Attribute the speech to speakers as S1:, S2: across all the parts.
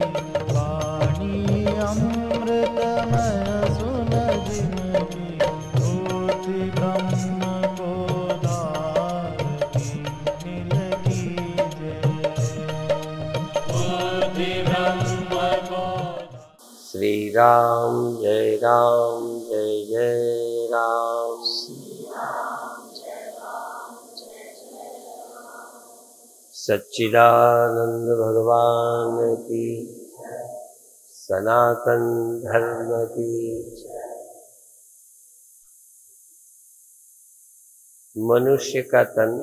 S1: वाणी अमृतमय सुन जिनकी, भूति ब्रह्म को धारती नील कीजे। भूति ब्रह्म को।
S2: श्री राम जय जय राम। सच्चिदानंद भगवान की, सनातन धर्म की। मनुष्य का तन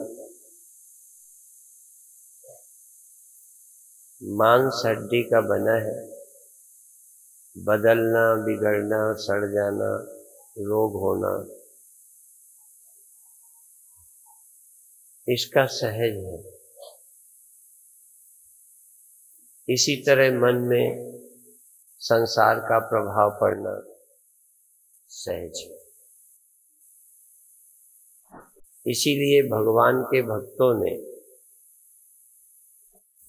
S2: मांस हड्डी का बना है। बदलना, बिगड़ना, सड़ जाना, रोग होना इसका सहज है। इसी तरह मन में संसार का प्रभाव पड़ना सहज है। इसीलिए भगवान के भक्तों ने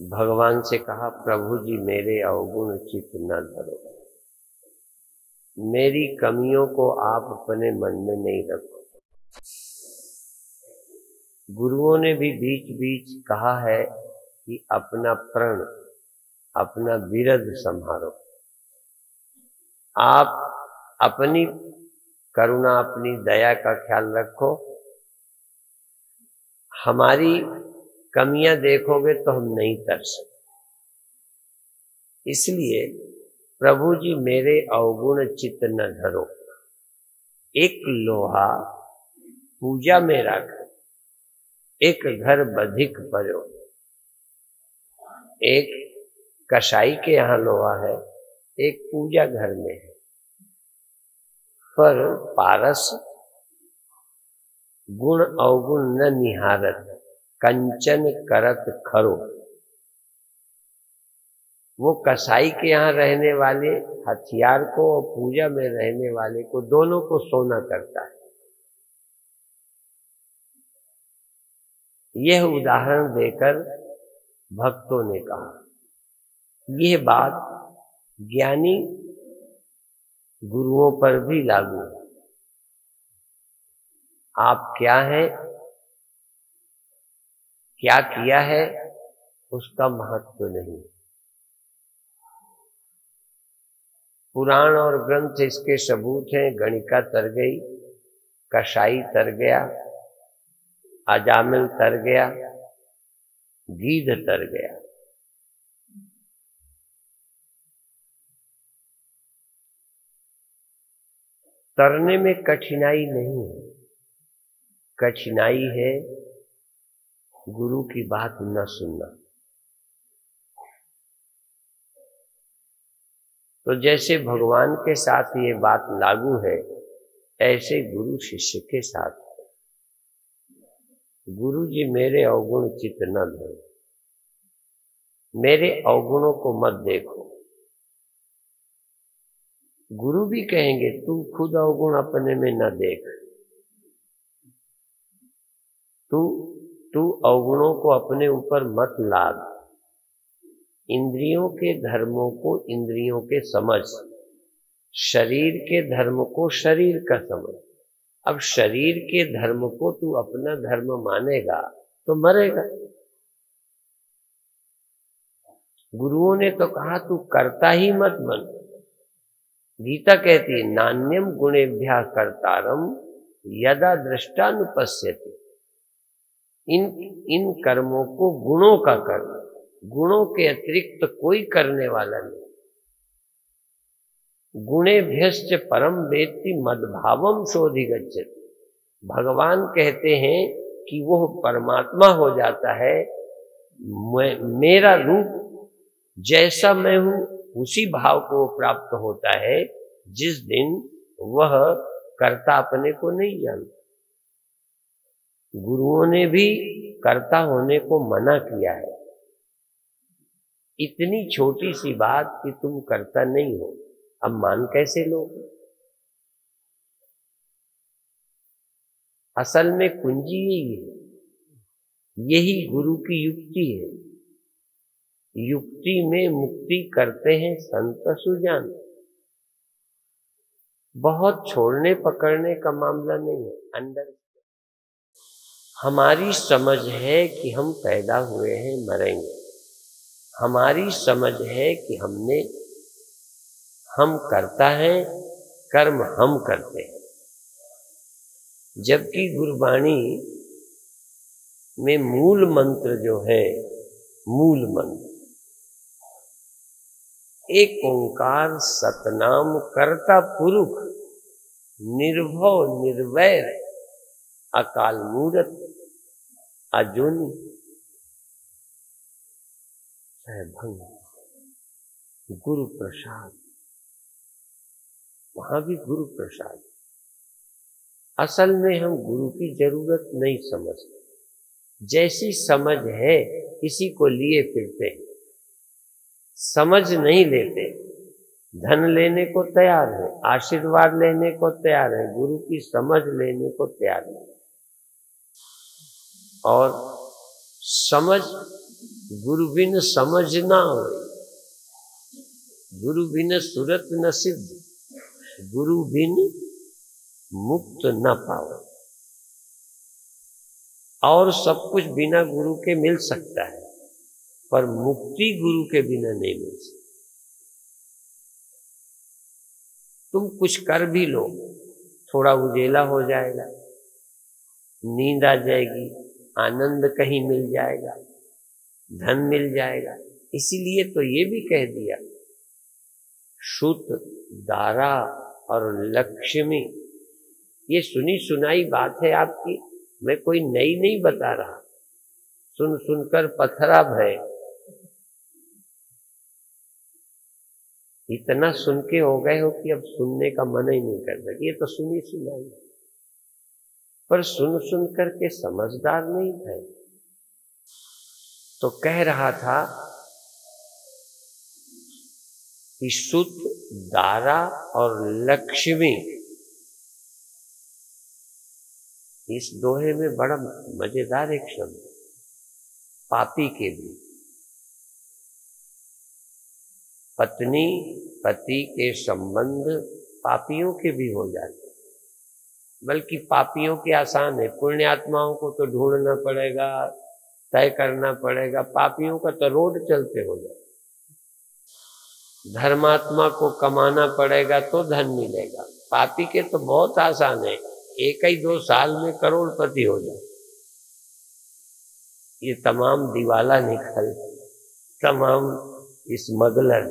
S2: भगवान से कहा, प्रभु जी मेरे अवगुण चित्त न धरो, मेरी कमियों को आप अपने मन में नहीं रखो। गुरुओं ने भी बीच बीच कहा है कि अपना प्रण, अपना विरध संभालो। आप अपनी करुणा, अपनी दया का ख्याल रखो। हमारी कमियां देखोगे तो हम नहीं तर सकते। इसलिए प्रभु जी मेरे अवगुण चित्त न धरो। एक लोहा पूजा में रख, एक घर बधिक परो। एक कसाई के यहाँ लोहा है, एक पूजा घर में है। पर पारस गुण अवगुण न निहारत, कंचन करत खरो। वो कसाई के यहाँ रहने वाले हथियार को और पूजा में रहने वाले को, दोनों को सोना करता है। यह उदाहरण देकर भक्तों ने कहा, यह बात ज्ञानी गुरुओं पर भी लागू है। आप क्या हैं, क्या किया है, उसका महत्व नहीं। पुराण और ग्रंथ इसके सबूत हैं। गणिका तर गई, कसाई तर गया, अजामिल तर गया, गीध तर गया। तरने में कठिनाई नहीं है, कठिनाई है गुरु की बात न सुनना। तो जैसे भगवान के साथ ये बात लागू है, ऐसे गुरु शिष्य के साथ है। गुरु जी मेरे अवगुण चित्त न धरो, मेरे अवगुणों को मत देखो। गुरु भी कहेंगे तू खुद अवगुण अपने में न देख, तू अवगुणों को अपने ऊपर मत लाद। इंद्रियों के धर्मों को इंद्रियों के समझ, शरीर के धर्म को शरीर का समझ। अब शरीर के धर्म को तू अपना धर्म मानेगा तो मरेगा। गुरुओं ने तो कहा तू करता ही मत बन। गीता कहती है, नान्यम गुणेभ्यः कर्तारम यदा दृष्टानुपश्यति। इन कर्मों को गुणों का कर्म, गुणों के अतिरिक्त कोई करने वाला नहीं। गुणेभ्यश्च परम वेत्ति मद्भावम शोधिगच्छति। भगवान कहते हैं कि वो परमात्मा हो जाता है। मेरा रूप जैसा मैं हूं उसी भाव को प्राप्त होता है जिस दिन वह कर्ता अपने को नहीं जानता। गुरुओं ने भी कर्ता होने को मना किया है। इतनी छोटी सी बात कि तुम कर्ता नहीं हो, अब मान कैसे लोगे? असल में कुंजी यही है, यही गुरु की युक्ति है। युक्ति में मुक्ति करते हैं संत सुजान। बहुत छोड़ने पकड़ने का मामला नहीं है। अंदर हमारी समझ है कि हम पैदा हुए हैं, मरेंगे। हमारी समझ है कि हम करता है, कर्म हम करते हैं। जबकि गुरबाणी में मूल मंत्र जो है, मूल मंत्र एक ओंकार सतनाम कर्ता पुरुष निर्भव निर्वैर अकाल मूरत अजूनी भंग गुरु प्रसाद। वहां भी गुरु प्रसाद। असल में हम गुरु की जरूरत नहीं समझते। जैसी समझ है इसी को लिए फिरते हैं, समझ नहीं लेते। धन लेने को तैयार है, आशीर्वाद लेने को तैयार है, गुरु की समझ लेने को तैयार है। और समझ गुरु बिन समझ ना हो, गुरु बिन सुरत न सिद्ध, गुरु बिन मुक्त न पाओ। और सब कुछ बिना गुरु के मिल सकता है, पर मुक्ति गुरु के बिना नहीं मिल सकती। तुम कुछ कर भी लो, थोड़ा उजेला हो जाएगा, नींद आ जाएगी, आनंद कहीं मिल जाएगा, धन मिल जाएगा। इसीलिए तो ये भी कह दिया, शुद्ध दारा और लक्ष्मी। ये सुनी सुनाई बात है आपकी, मैं कोई नई नहीं बता रहा। सुन सुनकर पथरा भय, इतना सुन के हो गए हो कि अब सुनने का मन ही नहीं करता। ये तो सुनी सुनाई, पर सुन सुन करके समझदार नहीं थे। तो कह रहा था कि शुद्ध दारा और लक्ष्मी, इस दोहे में बड़ा मजेदार एक शब्द, पापी के भी। पत्नी पति के संबंध पापियों के भी हो जाते, बल्कि पापियों के आसान है। पुण्यात्माओं को तो ढूंढना पड़ेगा, तय करना पड़ेगा। पापियों का तो रोड चलते हो जाए। धर्मात्मा को कमाना पड़ेगा तो धन मिलेगा। पापी के तो बहुत आसान है, 1-2 साल में करोड़पति हो जाए। ये तमाम दिवाला निकल, तमाम स्मगलर,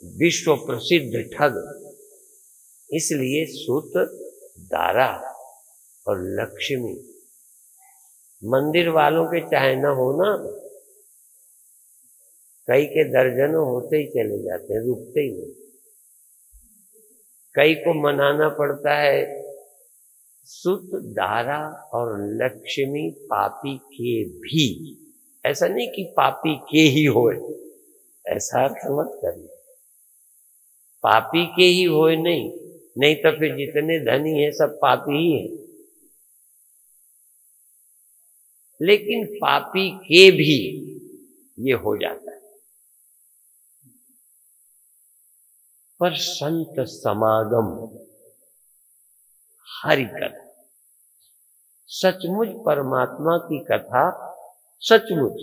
S2: विश्व प्रसिद्ध ठग। इसलिए सूत दारा और लक्ष्मी, मंदिर वालों के चाहे न हो ना, कई के दर्जनों होते ही चले जाते हैं, रुकते ही नहीं। कई को मनाना पड़ता है। सुत दारा और लक्ष्मी पापी के भी, ऐसा नहीं कि पापी के ही होए, ऐसा अर्थ मत करना। पापी के ही होए नहीं तो फिर जितने धनी हैं सब पापी ही हैं। लेकिन पापी के भी ये हो जाता है। पर संत समागम, हरि कथा, सचमुच परमात्मा की कथा, सचमुच।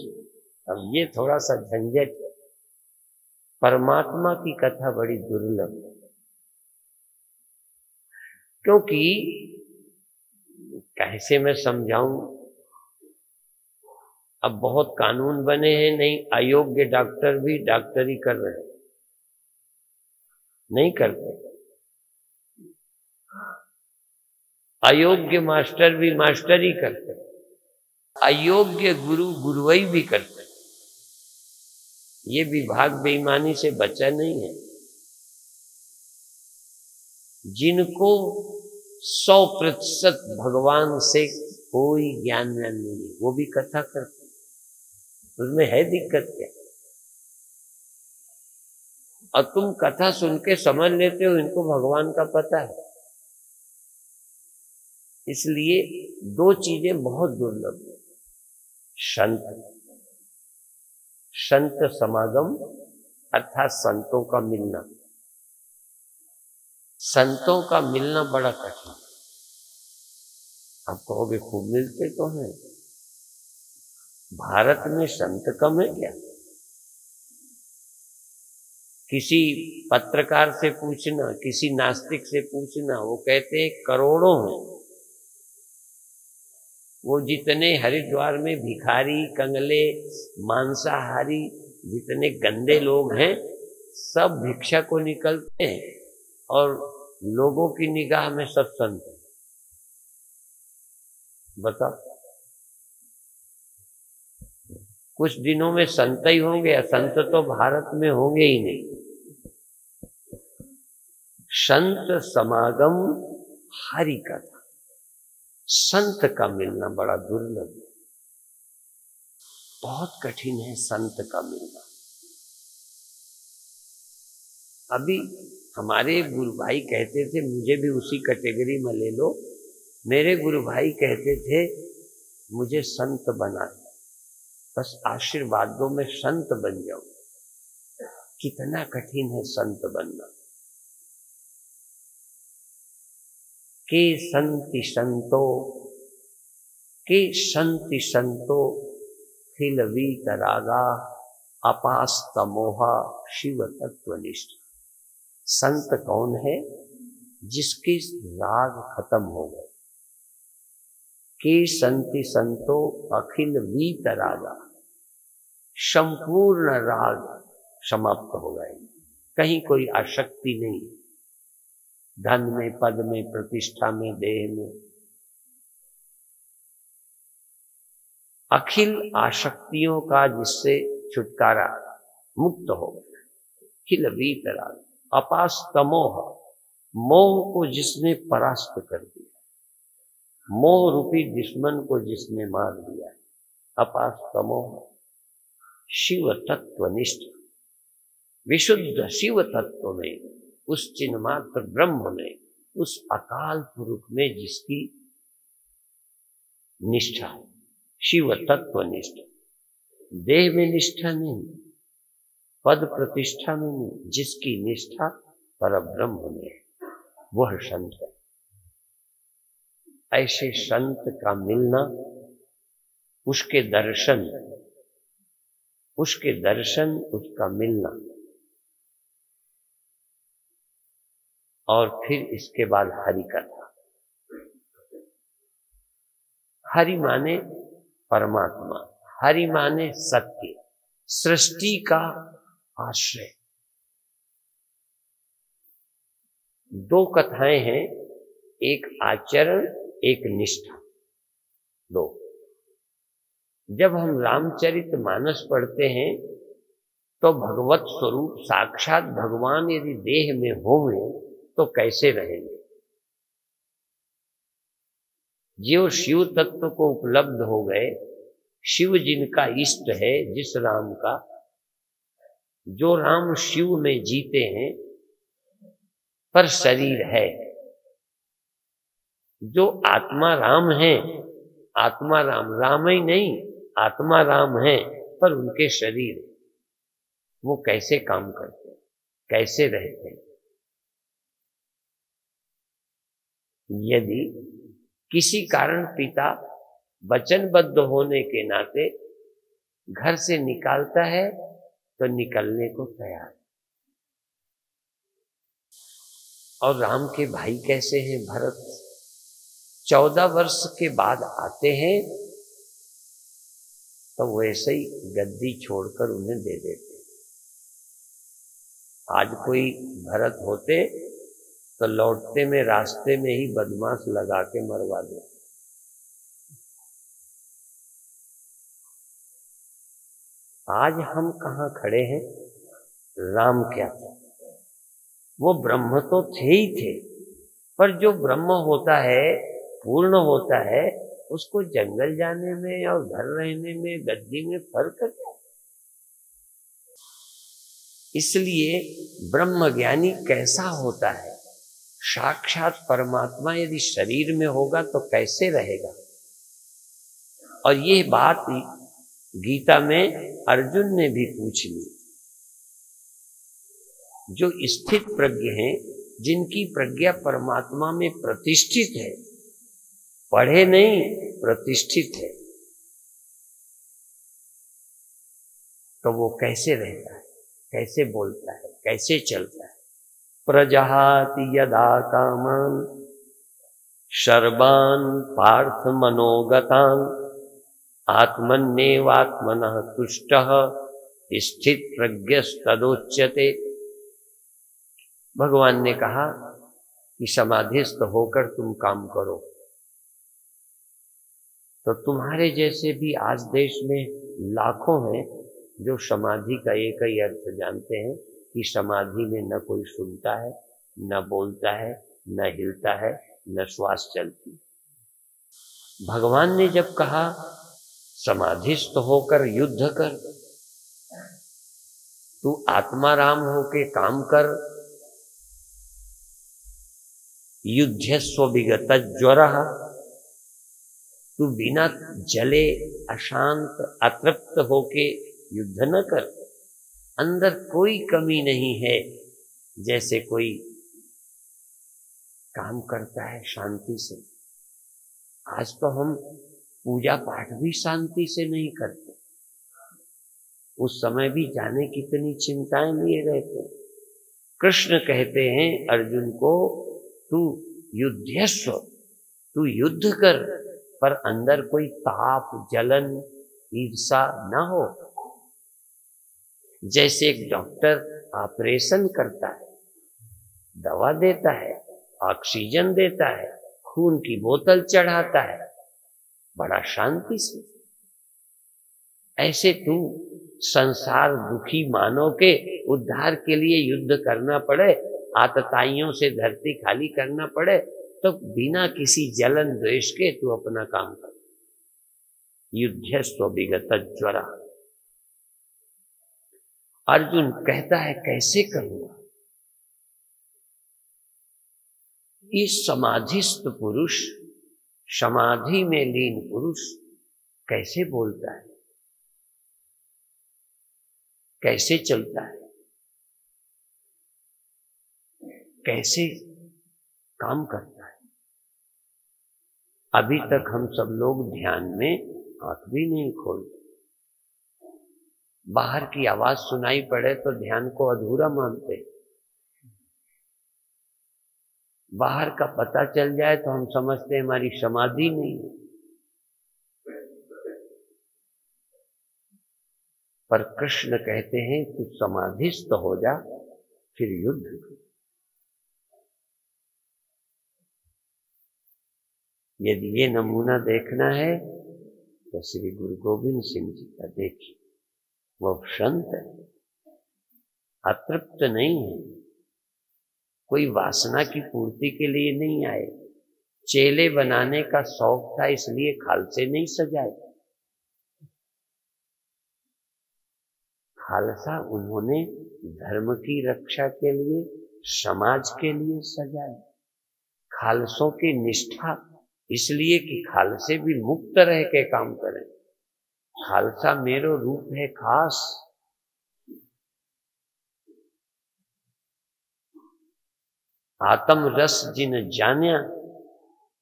S2: अब ये थोड़ा सा झंझट है। परमात्मा की कथा बड़ी दुर्लभ है, क्योंकि कैसे मैं समझाऊं। अब बहुत कानून बने हैं, नहीं अयोग्य डॉक्टर भी डॉक्टरी कर रहे हैं, नहीं करते। अयोग्य मास्टर भी मास्टरी करते, अयोग्य गुरु गुरुवई भी करते। ये विभाग बेईमानी से बचा नहीं है। जिनको 100% भगवान से कोई ज्ञान नहीं है, वो भी कथा करते, उसमें है दिक्कत क्या? और तुम कथा सुन के समझ लेते हो इनको भगवान का पता है। इसलिए 2 चीजें बहुत दुर्लभ है, संत संत समागम अर्थात संतों का मिलना। संतों का मिलना बड़ा कठिन। आप कहोगे खूब मिलते तो हैं, भारत में संत कम है क्या? किसी पत्रकार से पूछना, किसी नास्तिक से पूछना, वो कहते हैं करोड़ों हैं। वो जितने हरिद्वार में भिखारी, कंगले, मांसाहारी, जितने गंदे लोग हैं, सब भिक्षा को निकलते हैं और लोगों की निगाह में सब संत हैं। बताओ, कुछ दिनों में संत ही होंगे, संत तो भारत में होंगे ही नहीं। संत समागम हरि कथा, संत का मिलना बड़ा दुर्लभ है, बहुत कठिन है संत का मिलना। अभी हमारे गुरु भाई कहते थे, मुझे भी उसी कैटेगरी में ले लो। मेरे गुरु भाई कहते थे मुझे संत बना दो, बस आशीर्वाद दो, मैं संत बन जाऊं। कितना कठिन है संत बनना। के संति संतो, के संति संतो खिल वीतरागा अपास्तमोहा शिव तत्वनिष्ठ। संत कौन है? जिसके राग खत्म हो गए। के संति संतो अखिल वीतरागा, संपूर्ण राग समाप्त हो गए, कहीं कोई आसक्ति नहीं, धन में, पद में, प्रतिष्ठा में, देह में। अखिल आसक्तियों का जिससे छुटकारा, मुक्त हो गया। खिल वीतराग अपास्तमोह, मोह को जिसने परास्त कर दिया, मोह रूपी दुश्मन को जिसने मार दिया। अपास्तमोह शिव तत्वनिष्ठ, विशुद्ध शिव तत्व में, उस चिन्मात्र ब्रह्म में, उस अकाल पुरुष में जिसकी निष्ठा है, शिव तत्व निष्ठा। देह में निष्ठा नहीं, पद प्रतिष्ठा में नहीं, जिसकी निष्ठा पर ब्रह्म में है, वह संत है। ऐसे संत का मिलना, उसके दर्शन, उसका मिलना, और फिर इसके बाद हरि कथा। हरि माने परमात्मा, हरि माने सत्य, सृष्टि का आश्रय। दो कथाएं हैं, एक आचरण, एक निष्ठा, दो। जब हम रामचरितमानस पढ़ते हैं तो भगवत स्वरूप साक्षात भगवान यदि देह में होंगे तो कैसे रहेंगे? जो शिव तत्व को उपलब्ध हो गए, शिव जिनका इष्ट है, जिस राम का, जो राम शिव में जीते हैं पर शरीर है, जो आत्मा राम है, आत्मा राम, राम ही नहीं, आत्मा राम है पर उनके शरीर, वो कैसे काम करते हैं, कैसे रहते हैं? यदि किसी कारण पिता वचनबद्ध होने के नाते घर से निकालता है तो निकलने को तैयार। और राम के भाई कैसे हैं? भरत 14 वर्ष के बाद आते हैं तो वैसे ही गद्दी छोड़कर उन्हें दे देते। आज कोई भरत होते तो लौटते में रास्ते में ही बदमाश लगा के मरवा दे। आज हम कहाँ खड़े हैं? राम क्या थे? वो ब्रह्म तो थे ही थे, पर जो ब्रह्म होता है, पूर्ण होता है, उसको जंगल जाने में और घर रहने में, गद्दी में फर्क है क्या? इसलिए ब्रह्म ज्ञानी कैसा होता है? साक्षात परमात्मा यदि शरीर में होगा तो कैसे रहेगा? और ये बात गीता में अर्जुन ने भी पूछ ली। जो स्थित प्रज्ञ हैं, जिनकी प्रज्ञा परमात्मा में प्रतिष्ठित है, पढ़े नहीं, प्रतिष्ठित है, तो वो कैसे रहता है, कैसे बोलता है, कैसे चलता है। प्रजहाति यदा कामान सर्वान् पार्थ मनोगतान् आत्मन्येवात्मनः तुष्टः स्थित प्रज्ञस्तदोच्यते। भगवान ने कहा कि समाधिस्थ होकर तुम काम करो। तो तुम्हारे जैसे भी आज देश में लाखों हैं जो समाधि का एक ही अर्थ जानते हैं कि समाधि में न कोई सुनता है, न बोलता है, न हिलता है, न श्वास चलती। भगवान ने जब कहा समाधिस्थ होकर युद्ध कर, तू आत्माराम होके काम कर, युध्यस्व विगत ज्वरः, तू बिना जले अशांत अतृप्त होके युद्ध न कर। अंदर कोई कमी नहीं है, जैसे कोई काम करता है शांति से। आज तो हम पूजा पाठ भी शांति से नहीं करते, उस समय भी जाने कितनी चिंताएं लिए रहते हैं। कृष्ण कहते हैं अर्जुन को, तू युध्यस्व, तू युद्ध कर, पर अंदर कोई ताप, जलन, ईर्षा न हो। जैसे एक डॉक्टर ऑपरेशन करता है, दवा देता है, ऑक्सीजन देता है, खून की बोतल चढ़ाता है, बड़ा शांति से। ऐसे तू संसार दुखी मानव के उद्धार के लिए युद्ध करना पड़े, आतताइयों से धरती खाली करना पड़े, तो बिना किसी जलन द्वेष के तू अपना काम कर। युध्यस्व विगत ज्वरा। अर्जुन कहता है कैसे करूंगा? इस समाधिस्थ पुरुष, समाधि में लीन पुरुष कैसे बोलता है, कैसे चलता है, कैसे काम करता है? अभी तक हम सब लोग ध्यान में आंख भी नहीं खोलते। बाहर की आवाज सुनाई पड़े तो ध्यान को अधूरा मानते हैं। बाहर का पता चल जाए तो हम समझते हैं हमारी समाधि नहीं है। पर कृष्ण कहते हैं तू समाधिस्थ हो जा, फिर युद्ध कर। यदि ये नमूना देखना है तो श्री गुरु गोविंद सिंह जी का देखिए। वह संत है, अतृप्त नहीं है, कोई वासना की पूर्ति के लिए नहीं आए। चेले बनाने का शौक था, इसलिए खालसे नहीं सजाए। खालसा उन्होंने धर्म की रक्षा के लिए, समाज के लिए सजाए। खालसों की निष्ठा इसलिए कि खालसे भी मुक्त रह के काम करें। खालसा मेरो रूप है खास। आत्म रस जिन जान्या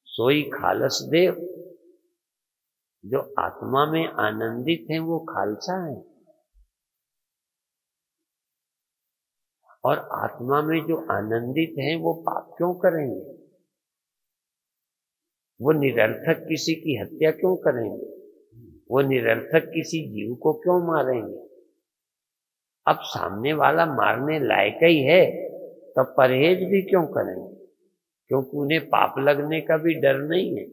S2: सोई खालस देव। जो आत्मा में आनंदित हैं वो खालसा हैं, और आत्मा में जो आनंदित हैं वो पाप क्यों करेंगे? वो निरर्थक किसी की हत्या क्यों करेंगे? वो निरर्थक किसी जीव को क्यों मारेंगे? अब सामने वाला मारने लायक ही है तो परहेज भी क्यों करेंगे? क्योंकि उन्हें पाप लगने का भी डर नहीं है।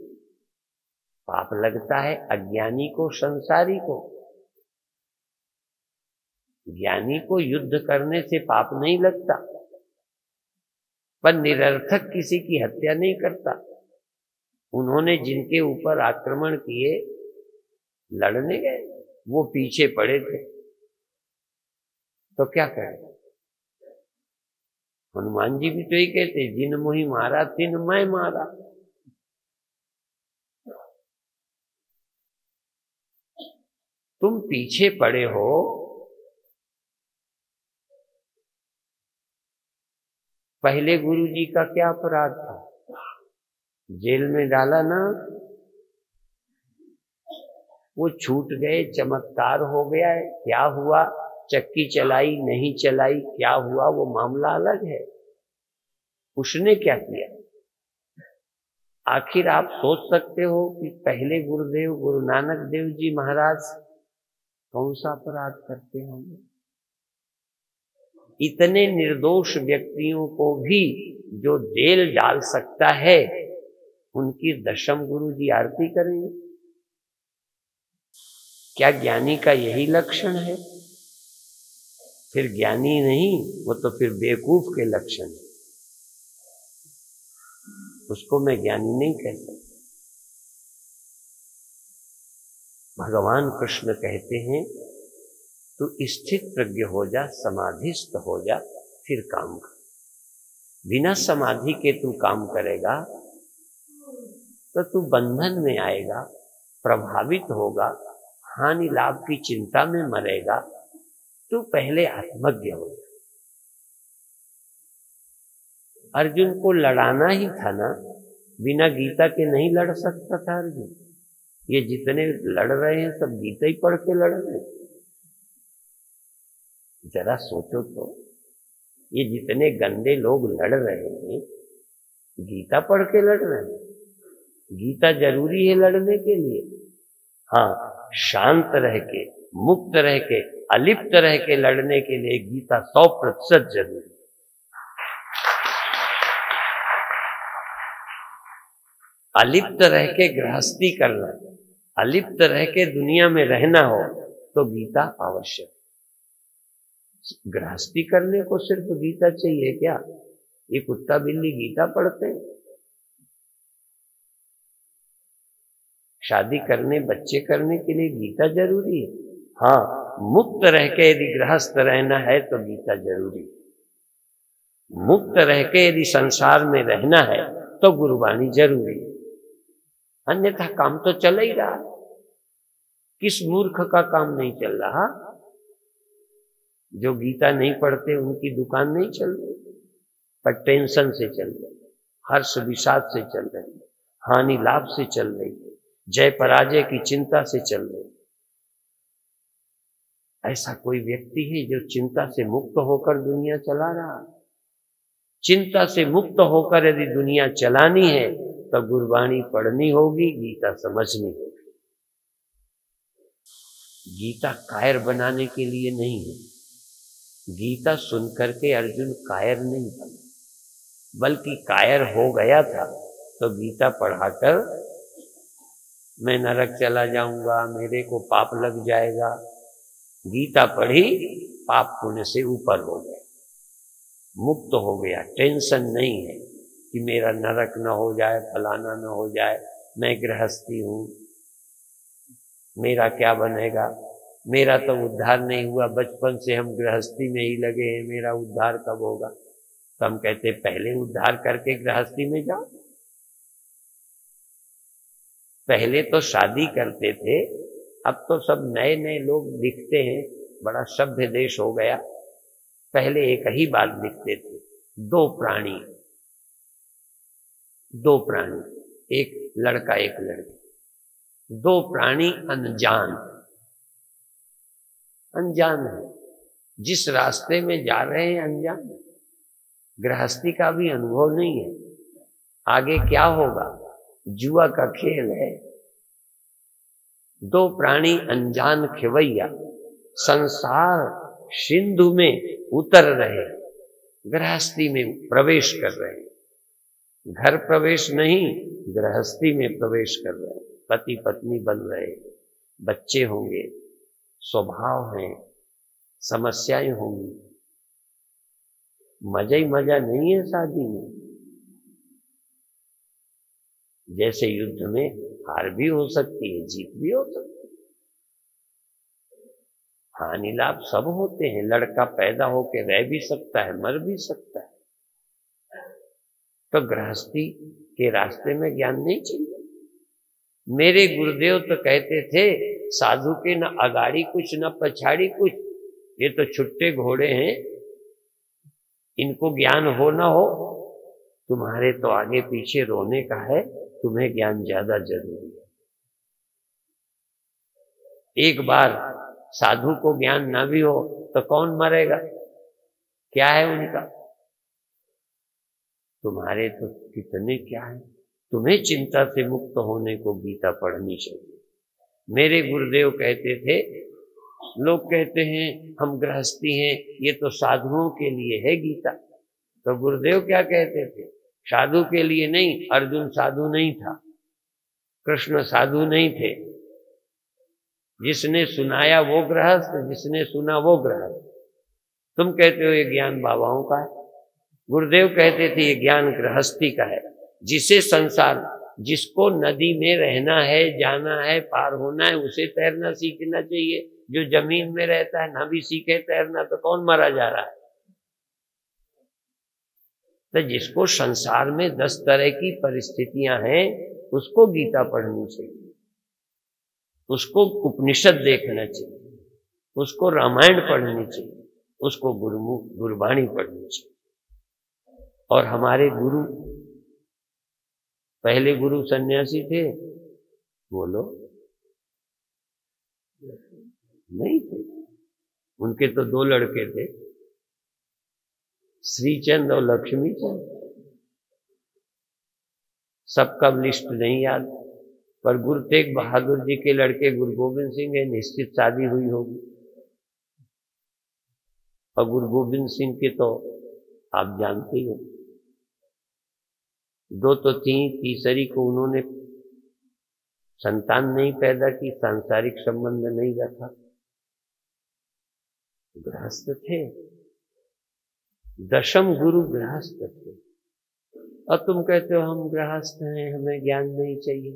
S2: पाप लगता है अज्ञानी को, संसारी को। ज्ञानी को युद्ध करने से पाप नहीं लगता, पर निरर्थक किसी की हत्या नहीं करता। उन्होंने जिनके ऊपर आक्रमण किए, लड़ने गए, वो पीछे पड़े थे, तो क्या करें? हनुमान जी भी तो ही कहते, जिन मोहि मारा तिन मैं मारा। तुम पीछे पड़े हो, पहले गुरु जी का क्या अपराध था? जेल में डाला ना, वो छूट गए, चमत्कार हो गया है, क्या हुआ? चक्की चलाई नहीं चलाई, क्या हुआ वो मामला अलग है। उसने क्या किया? आखिर आप सोच सकते हो कि पहले गुरुदेव गुरु नानक देव जी महाराज कौन सा अपराध करते होंगे? इतने निर्दोष व्यक्तियों को भी जो जेल डाल सकता है, उनकी दशम गुरु जी आरती करेंगे? क्या ज्ञानी का यही लक्षण है? फिर ज्ञानी नहीं, वो तो फिर बेवकूफ के लक्षण है। उसको मैं ज्ञानी नहीं कह सकता। भगवान कृष्ण कहते हैं तू स्थित प्रज्ञ हो जा, समाधिस्थ हो जा, फिर काम कर। बिना समाधि के तू काम करेगा तो तू बंधन में आएगा, प्रभावित होगा, हानि लाभ की चिंता में मरेगा। तू पहले आत्मज्ञ हो जा। अर्जुन को लड़ाना ही था ना, बिना गीता के नहीं लड़ सकता था अर्जुन। ये जितने लड़ रहे हैं सब गीता ही पढ़ के लड़ रहे हैं। जरा सोचो तो, ये जितने गंदे लोग लड़ रहे हैं गीता पढ़ के लड़ रहे हैं। गीता जरूरी है लड़ने के लिए? हाँ, शांत रह के, मुक्त रह के, अलिप्त रह के लड़ने के लिए गीता 100% जरूरी। अलिप्त रह के गृहस्थी करना, अलिप्त रह के दुनिया में रहना हो तो गीता आवश्यक। गृहस्थी करने को सिर्फ गीता चाहिए क्या? ये कुत्ता बिल्ली गीता पढ़ते हैं? शादी करने, बच्चे करने के लिए गीता जरूरी है? हाँ, मुक्त रह के यदि गृहस्थ रहना है तो गीता जरूरी है। मुक्त रह के यदि संसार में रहना है तो गुरुवाणी जरूरी है। अन्यथा काम तो चल ही रहा। किस मूर्ख का काम नहीं चल रहा? जो गीता नहीं पढ़ते उनकी दुकान नहीं चल रही, पर टेंशन से चल रही, हर्ष विषाद से चल रही, हानि लाभ से चल रही, जय पराजय की चिंता से चल रही। ऐसा कोई व्यक्ति है जो चिंता से मुक्त होकर दुनिया चला रहा? चिंता से मुक्त होकर यदि दुनिया चलानी है तो गुरबाणी पढ़नी होगी, गीता समझनी होगी। गीता कायर बनाने के लिए नहीं है। गीता सुन करके अर्जुन कायर नहीं बना, बल्कि कायर हो गया था तो गीता पढ़ाकर मैं नरक चला जाऊंगा, मेरे को पाप लग जाएगा। गीता पढ़ी, पाप पुण्य से ऊपर हो गया, मुक्त हो गया। टेंशन नहीं है कि मेरा नरक न हो जाए, फलाना न हो जाए, मैं गृहस्थी हूं, मेरा क्या बनेगा, मेरा तो उद्धार नहीं हुआ, बचपन से हम गृहस्थी में ही लगे हैं, मेरा उद्धार कब होगा? तो हम कहते पहले उद्धार करके गृहस्थी में जाओ। पहले तो शादी करते थे, अब तो सब नए नए लोग दिखते हैं, बड़ा सभ्य देश हो गया। पहले एक ही बात लिखते थे, दो प्राणी, एक लड़का एक लड़की, दो प्राणी अनजान है, जिस रास्ते में जा रहे हैं अनजान है, गृहस्थी का भी अनुभव नहीं है, आगे क्या होगा, जुआ का खेल है। दो प्राणी अनजान खेवैया संसार सिंधु में उतर रहे, गृहस्थी में प्रवेश कर रहे हैं। घर प्रवेश नहीं, गृहस्थी में प्रवेश कर रहे हैं, पति पत्नी बन रहे, बच्चे होंगे, स्वभाव हैं, समस्याएं होंगी। मजा ही मजा नहीं है शादी में। जैसे युद्ध में हार भी हो सकती है, जीत भी हो सकती है, हानि लाभ सब होते हैं। लड़का पैदा होके रह भी सकता है, मर भी सकता है। तो गृहस्थी के रास्ते में ज्ञान नहीं चाहिए। मेरे गुरुदेव तो कहते थे साधु के न अगाड़ी कुछ न पछाड़ी कुछ, ये तो छुट्टे घोड़े हैं, इनको ज्ञान हो ना हो, तुम्हारे तो आगे पीछे रोने का है, तुम्हें ज्ञान ज्यादा जरूरी है। एक बार साधु को ज्ञान ना भी हो तो कौन मरेगा, क्या है उनका, तुम्हारे तो कितने क्या है। तुम्हें चिंता से मुक्त होने को गीता पढ़नी चाहिए। मेरे गुरुदेव कहते थे, लोग कहते हैं हम गृहस्थी हैं, ये तो साधुओं के लिए है गीता। तो गुरुदेव क्या कहते थे, साधु के लिए नहीं, अर्जुन साधु नहीं था, कृष्ण साधु नहीं थे, जिसने सुनाया वो गृहस्थ, जिसने सुना वो गृहस्थ। तुम कहते हो ये ज्ञान बाबाओं का है, गुरुदेव कहते थे ये ज्ञान गृहस्थी का है। जिसे संसार, जिसको नदी में रहना है, जाना है, पार होना है, उसे तैरना सीखना चाहिए। जो जमीन में रहता है ना भी सीखे तैरना तो कौन मारा जा रहा है। तो जिसको संसार में 10 तरह की परिस्थितियां हैं, उसको गीता पढ़नी चाहिए, उसको उपनिषद देखना चाहिए, उसको रामायण पढ़नी चाहिए, उसको गुरबाणी पढ़नी चाहिए। और हमारे गुरु, पहले गुरु सन्यासी थे, बोलो नहीं थे, उनके तो 2 लड़के थे, श्रीचंद और लक्ष्मी चंद। सबका लिस्ट नहीं याद, पर गुरु तेग बहादुर जी के लड़के गुरु गोविंद सिंह है, निश्चित शादी हुई होगी। और गुरु गोविंद सिंह के तो आप जानते ही हो, 2 तो तीसरी को उन्होंने संतान नहीं पैदा की, सांसारिक संबंध नहीं रखा, गृहस्थ थे, 10म गुरु गृहस्थ थे। और तुम कहते हो हम गृहस्थ हैं, हमें ज्ञान नहीं चाहिए।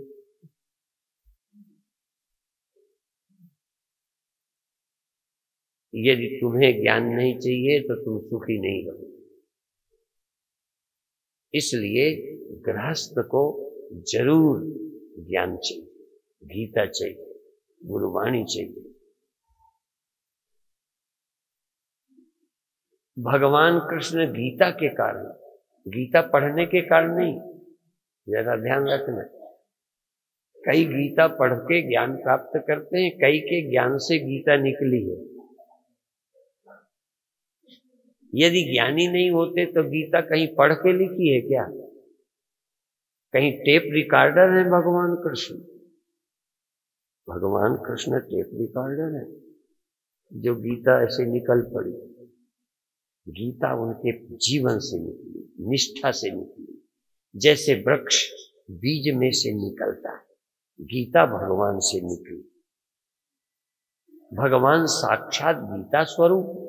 S2: यदि तुम्हें ज्ञान नहीं चाहिए तो तुम सुखी नहीं रहोगे। इसलिए गृहस्थ को जरूर ज्ञान चाहिए, गीता चाहिए, गुरुवाणी चाहिए। भगवान कृष्ण गीता के कारण, गीता पढ़ने के कारण नहीं, जरा ध्यान रखना। कई गीता पढ़ के ज्ञान प्राप्त करते हैं, कई के ज्ञान से गीता निकली है। यदि ज्ञानी नहीं होते तो गीता कहीं पढ़ के लिखी है क्या? कहीं टेप रिकॉर्डर है भगवान कृष्ण? भगवान कृष्ण टेप रिकॉर्डर है जो गीता ऐसे निकल पड़ी। गीता उनके जीवन से निकली, निष्ठा से निकली। जैसे वृक्ष बीज में से निकलता है, गीता भगवान से निकली। भगवान साक्षात गीता स्वरूप है।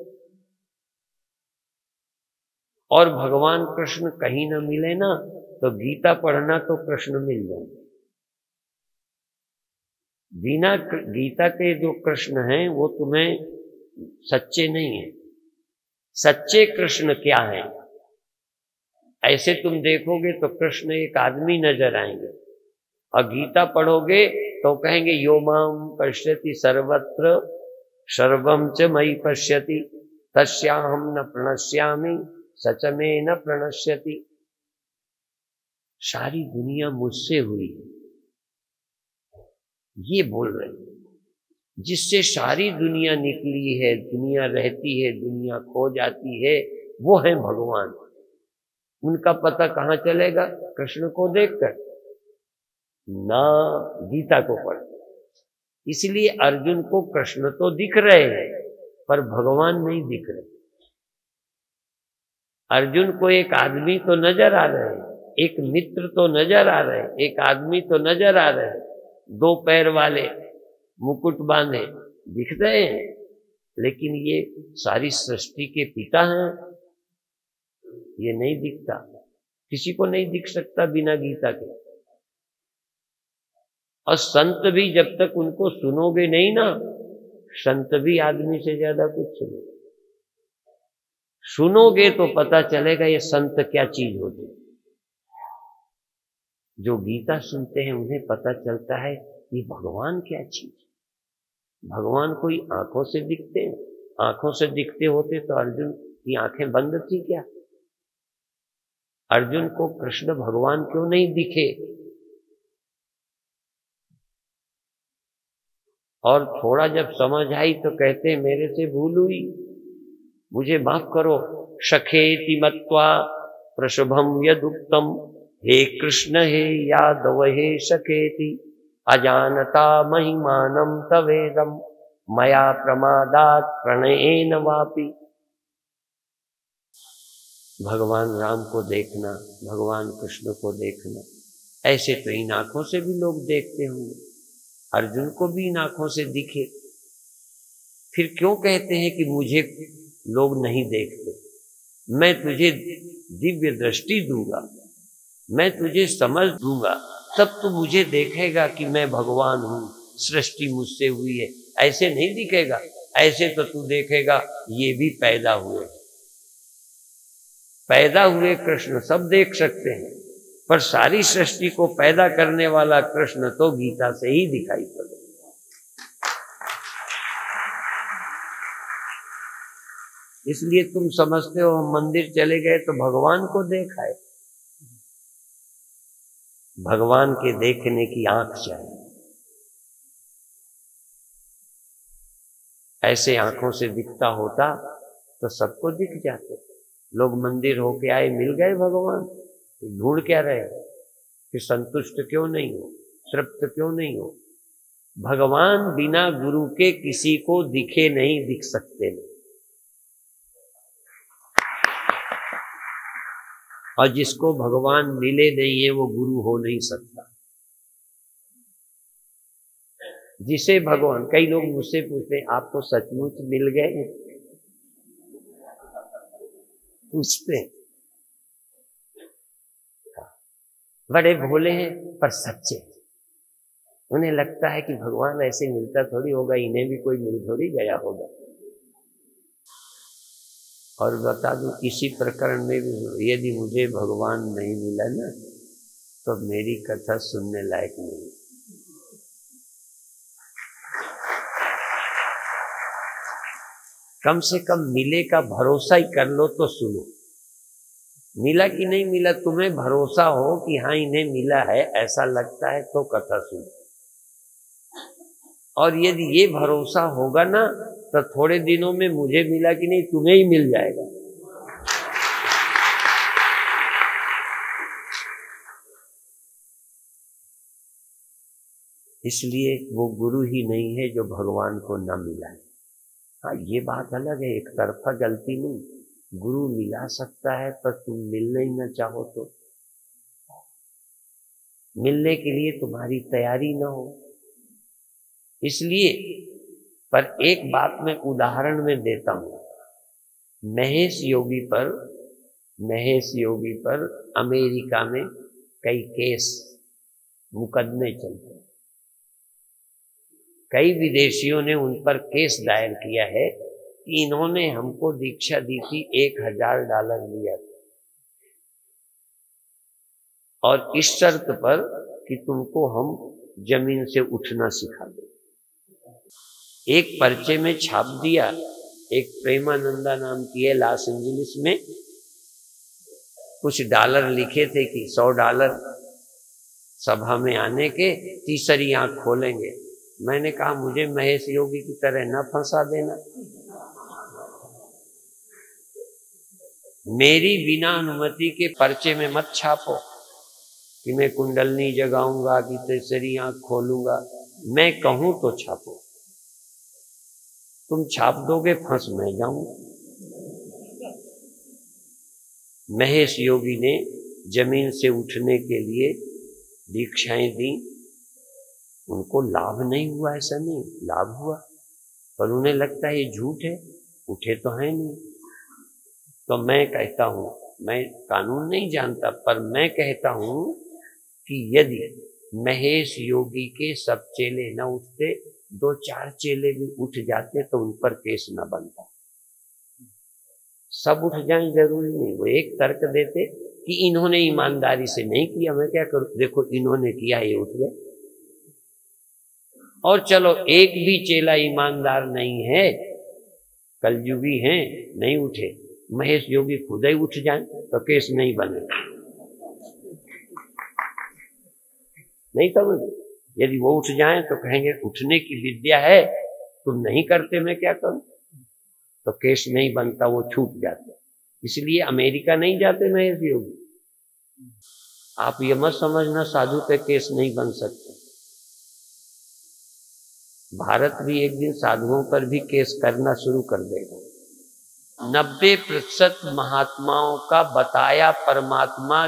S2: और भगवान कृष्ण कहीं न मिले ना तो गीता पढ़ना तो कृष्ण मिल जाएंगे। बिना गीता के जो कृष्ण हैं वो तुम्हें सच्चे नहीं है। सच्चे कृष्ण क्या है? ऐसे तुम देखोगे तो कृष्ण एक आदमी नजर आएंगे, और गीता पढ़ोगे तो कहेंगे यो माम पश्यति सर्वत्र सर्वम च मयि पश्यति तस्याहं न प्रणश्यामि सच में न प्रणश्यति। सारी दुनिया मुझसे हुई है, ये बोल रहे हैं। जिससे सारी दुनिया निकली है, दुनिया रहती है, दुनिया खो जाती है, वो है भगवान। उनका पता कहाँ चलेगा? कृष्ण को देखकर ना, गीता को पढ़। इसलिए अर्जुन को कृष्ण तो दिख रहे हैं पर भगवान नहीं दिख रहे। अर्जुन को एक आदमी तो नजर आ रहे हैं, एक मित्र तो नजर आ रहे हैं, एक आदमी तो नजर आ रहे हैं, 2 पैर वाले मुकुट बांधे दिख रहे हैं, लेकिन ये सारी सृष्टि के पिता हैं, ये नहीं दिखता। किसी को नहीं दिख सकता बिना गीता के। और संत भी जब तक उनको सुनोगे नहीं ना, संत भी आदमी से ज्यादा कुछ नहीं। सुनोगे तो पता चलेगा ये संत क्या चीज होती। जो गीता सुनते हैं उन्हें पता चलता है ये भगवान क्या चीज। भगवान कोई आंखों से दिखते हैं? आंखों से दिखते होते तो अर्जुन की आंखें बंद थी क्या? अर्जुन को कृष्ण भगवान क्यों नहीं दिखे? और थोड़ा जब समझ आई तो कहते मेरे से भूल हुई, मुझे माफ करो। सखेति मत्वा प्रशुभम यदुक्तम, हे कृष्ण हे यादव हे सखेति, अजानता महिमानं तवेदम, मया प्रमादात प्रणयेन वापि। भगवान राम को देखना, भगवान कृष्ण को देखना, ऐसे तो इन आंखों से भी लोग देखते होंगे। अर्जुन को भी इन आंखों से दिखे, फिर क्यों कहते हैं कि मुझे लोग नहीं देखते? मैं तुझे दिव्य दृष्टि दूंगा, मैं तुझे समझ दूंगा, तब तू मुझे देखेगा कि मैं भगवान हूं, सृष्टि मुझसे हुई है। ऐसे नहीं दिखेगा। ऐसे तो तू देखेगा ये भी पैदा हुए। पैदा हुए कृष्ण सब देख सकते हैं, पर सारी सृष्टि को पैदा करने वाला कृष्ण तो गीता से ही दिखाई पड़े। इसलिए तुम समझते हो हम मंदिर चले गए तो भगवान को देखा है। भगवान के देखने की आंख चाहिए। ऐसे आंखों से दिखता होता तो सबको दिख जाते। लोग मंदिर होके आए, मिल गए भगवान, ढूंढ क्या रहे कि संतुष्ट क्यों नहीं हो, तृप्त क्यों नहीं हो? भगवान बिना गुरु के किसी को दिखे नहीं, दिख सकते नहीं। और जिसको भगवान मिले नहीं है वो गुरु हो नहीं सकता। जिसे भगवान, कई लोग मुझसे पूछते हैं आप तो सचमुच मिल गए? पूछते हैं, बड़े भोले हैं पर सच्चे। उन्हें लगता है कि भगवान ऐसे मिलता थोड़ी होगा, इन्हें भी कोई मिल थोड़ी गया होगा। और बता दूं, इसी प्रकरण में भी यदि मुझे भगवान नहीं मिला ना तो मेरी कथा सुनने लायक नहीं। कम से कम मिले का भरोसा ही कर लो तो सुनो। मिला कि नहीं मिला, तुम्हें भरोसा हो कि हाँ इन्हें मिला है, ऐसा लगता है तो कथा सुनो। और यदि ये भरोसा होगा ना तो थोड़े दिनों में मुझे मिला कि नहीं तुम्हें ही मिल जाएगा। इसलिए वो गुरु ही नहीं है जो भगवान को न मिला है। हाँ ये बात अलग है, एक तरफा गलती नहीं। गुरु मिला सकता है पर तुम मिलना ही न चाहो तो, मिलने के लिए तुम्हारी तैयारी न हो। इसलिए पर एक बात मैं उदाहरण में देता हूं। महेश योगी पर अमेरिका में कई केस मुकदमे चलते हैं। कई विदेशियों ने उन पर केस दायर किया है कि इन्होंने हमको दीक्षा दी थी, $1000 लिया था, और इस शर्त पर कि तुमको हम जमीन से उठना सिखा दें। एक पर्चे में छाप दिया। एक प्रेमानंदा नाम की है लॉस एंजलिस में, कुछ डॉलर लिखे थे कि $100 सभा में आने के, तीसरी आंख खोलेंगे। मैंने कहा मुझे महेश योगी की तरह न फंसा देना। मेरी बिना अनुमति के पर्चे में मत छापो कि मैं कुंडलनी जगाऊंगा कि तीसरी आंख खोलूंगा। मैं कहूं तो छापो, तुम छाप दोगे फंस मैं जाऊंगा। महेश योगी ने जमीन से उठने के लिए दीक्षाएं दी, उनको लाभ नहीं हुआ, ऐसा नहीं, लाभ हुआ, पर उन्हें लगता है ये झूठ है, उठे तो है नहीं। तो मैं कहता हूं, मैं कानून नहीं जानता, पर मैं कहता हूं कि यदि महेश योगी के सब चेले न उठते, 2-4 चेले भी उठ जाते तो उन पर केस न बनता। सब उठ जाएं जरूरी नहीं। वो एक तर्क देते कि इन्होंने ईमानदारी से नहीं किया, मैं क्या करूं, देखो इन्होंने किया, ये उठ गए। और चलो एक भी चेला ईमानदार नहीं है, कलयुगी हैं, नहीं उठे, महेश योगी खुद ही उठ जाए तो केस नहीं बनेगा। नहीं समझ, यदि वो उठ जाएं तो कहेंगे उठने की विद्या है, तुम नहीं करते, मैं क्या करूं, तो केस नहीं बनता, वो छूट जाते। इसलिए अमेरिका नहीं जाते महेश योगी। आप ये मत समझना साधु पे केस नहीं बन सकते। भारत भी एक दिन साधुओं पर भी केस करना शुरू कर देगा। 90% महात्माओं का बताया परमात्मा